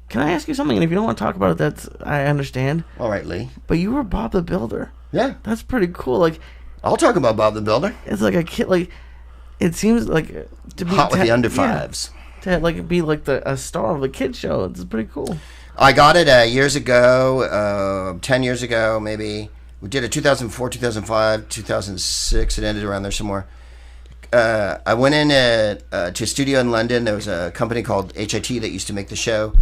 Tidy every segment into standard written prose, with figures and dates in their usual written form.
Can I ask you something? And if you don't want to talk about it, I understand. All right, Lee. But you were Bob the Builder. Yeah. That's pretty cool. Like, I'll talk about Bob the Builder. it's like a kid. Like, it seems like to be Hot with the under fives. To like be like a star of a kid show. It's pretty cool. I got it years ago, 10 years ago, maybe. We did it 2004, 2005, 2006. It ended around there somewhere. I went in to a studio in London. There was a company called HIT that used to make the show.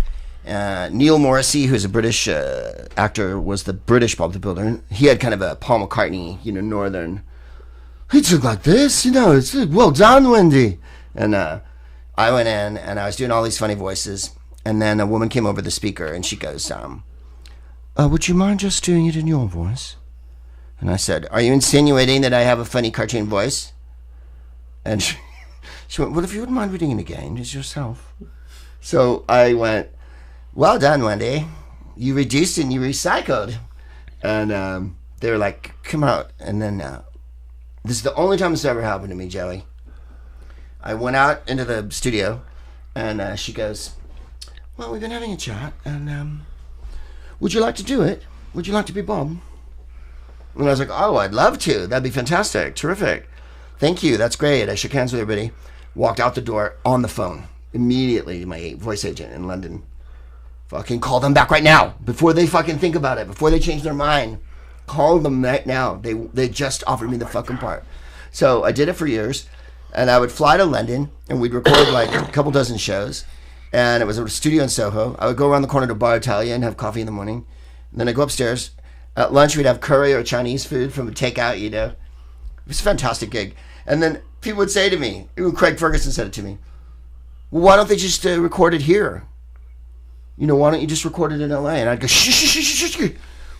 Neil Morrissey, who's a British actor, was the British Bob the Builder. He had kind of a Paul McCartney, northern. He took like this, it's well done, Wendy. And I went in and I was doing all these funny voices. And then a woman came over the speaker and she goes, would you mind just doing it in your voice? And I said, are you insinuating that I have a funny cartoon voice? And she went, well, if you wouldn't mind reading it again, as yourself. So I went, well done, Wendy. You reduced and you recycled. And they were like, come out. And then this is the only time this ever happened to me, Joey. I went out into the studio and she goes, well, we've been having a chat. And would you like to do it? Would you like to be Bob? And I was like, oh, I'd love to. That'd be fantastic. Terrific. Thank you. That's great. I shook hands with everybody. Walked out the door on the phone. Immediately, my voice agent in London. Fucking call them back right now. Before they fucking think about it. Before they change their mind. Call them right now. They just offered me the fucking part. So I did it for years. And I would fly to London. And we'd record like a couple dozen shows. And it was a studio in Soho. I would go around the corner to Bar Italia and have coffee in the morning. And then I'd go upstairs. At lunch, we'd have curry or Chinese food from a takeout, It was a fantastic gig. And then people would say to me, even Craig Ferguson said it to me, well, why don't they just record it here? Why don't you just record it in L.A.? And I'd go, shh.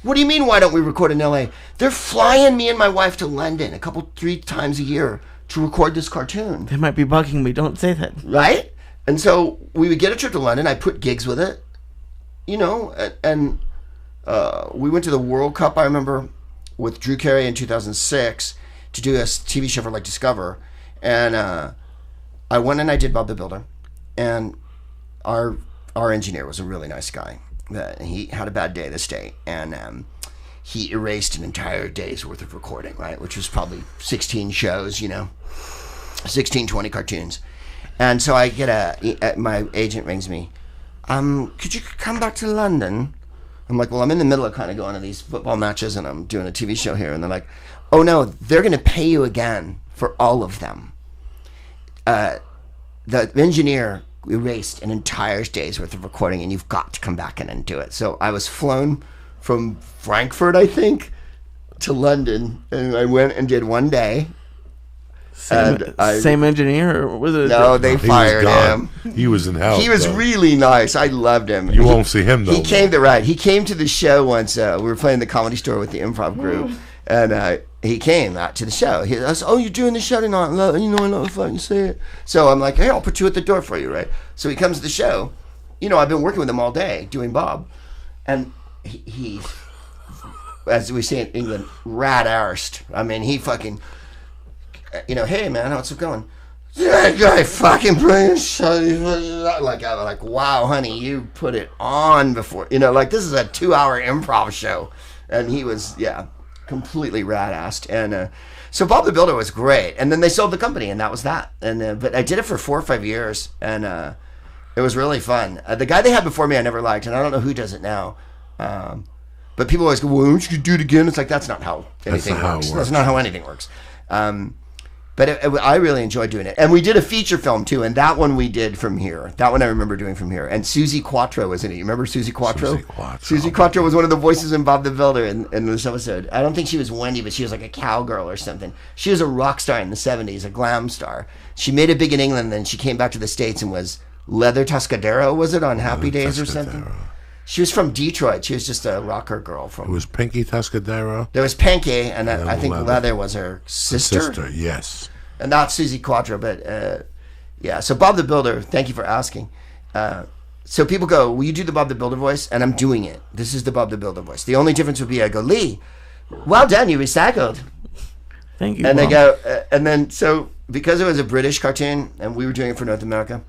What do you mean, why don't we record in L.A.? They're flying me and my wife to London 3 times a year to record this cartoon. They might be bugging me. Don't say that. Right? And so we would get a trip to London. I put gigs with it, and we went to the World Cup, I remember, with Drew Carey in 2006 to do a TV show for like Discover. And I went and I did Bob the Builder. And our engineer was a really nice guy. He had a bad day this day. And he erased an entire day's worth of recording, right? Which was probably 16 shows, 16, 20 cartoons. And so I get my agent rings me. Could you come back to London? I'm like, well, I'm in the middle of kind of going to these football matches and I'm doing a TV show here. And they're like, oh no, they're going to pay you again for all of them. The engineer erased an entire day's worth of recording and you've got to come back in and do it. So I was flown from Frankfurt, I think, to London. And I went and did one day. Same engineer, or was it? No, they fired him. He was in hell. He was really nice. I loved him. You won't see him though. He came to the show once. We were playing the Comedy Store with the improv group, and he came out to the show. He was, oh, you're doing the show tonight? I love fucking see it. So I'm like, hey, I'll put you at the door for you, right? So he comes to the show. I've been working with him all day doing Bob, and he as we say in England, rat-arsed. I mean, he fucking. Hey man, how's it going? Yeah, guy, fucking brilliant show. Like, wow, honey, you put it on before. This is a 2-hour improv show, and he was, completely rat-assed. And so Bob the Builder was great, and then they sold the company, and that was that. And but I did it for 4 or 5 years, and it was really fun. The guy they had before me, I never liked, and I don't know who does it now. But people always go, well, don't you do it again? It's like that's not how anything works. That's not how anything works. But I really enjoyed doing it. And we did a feature film, too, and that one we did from here. That one I remember doing from here. And Susie Quattro was in it. You remember Susie Quattro? Susie Quattro was one of the voices in Bob the Builder in this episode. I don't think she was Wendy, but she was like a cowgirl or something. She was a rock star in the 70s, a glam star. She made it big in England, then she came back to the States and was Leather Tuscadero, was it, on Happy Days or something? She was from Detroit. She was just a rocker girl. It was Pinky Tuscadero. There was Pinky, and I think Leather was her sister. Sister, yes. And not Susie Quattro, but so Bob the Builder, thank you for asking. So people go, will you do the Bob the Builder voice? And I'm doing it. This is the Bob the Builder voice. The only difference would be I go, Lee, well done, you recycled. Thank you, And Mom. they go, and then, so because it was a British cartoon, and we were doing it for North America,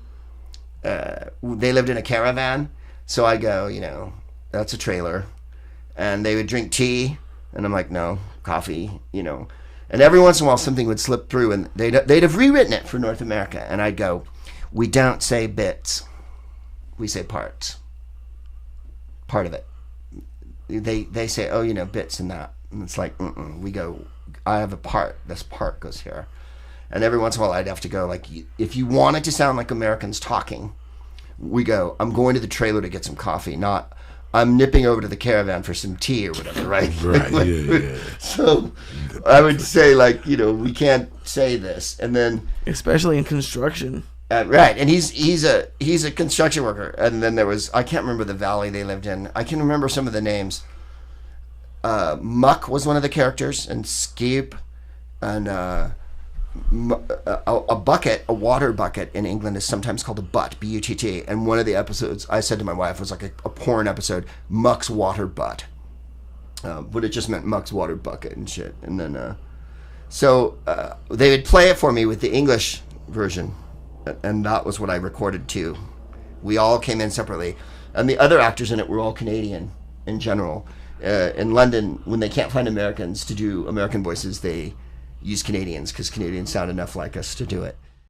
they lived in a caravan. So I go, that's a trailer. And they would drink tea. And I'm like, no, coffee, And every once in a while something would slip through and they'd have rewritten it for North America. And I'd go, we don't say bits. We say parts. Part of it. They say, oh, bits and that. And it's like, we go, I have a part. This part goes here. And every once in a while I'd have to go, like, if you want it to sound like Americans talking, we go, I'm going to the trailer to get some coffee, not I'm nipping over to the caravan for some tea or whatever, right? Right, yeah. So I would say, like, we can't say this. And then... Especially in construction. Right, and he's a construction worker. And then there was, I can't remember the valley they lived in. I can remember some of the names. Muck was one of the characters, and Skeep, and a bucket, a water bucket in England is sometimes called a butt, B-U-T-T. And one of the episodes I said to my wife was like a porn episode, Muck's water butt. But it just meant Muck's water bucket and shit. And then, so they would play it for me with the English version. And that was what I recorded too. We all came in separately. And the other actors in it were all Canadian in general. In London, when they can't find Americans to do American voices, they use Canadians because Canadians sound enough like us to do it.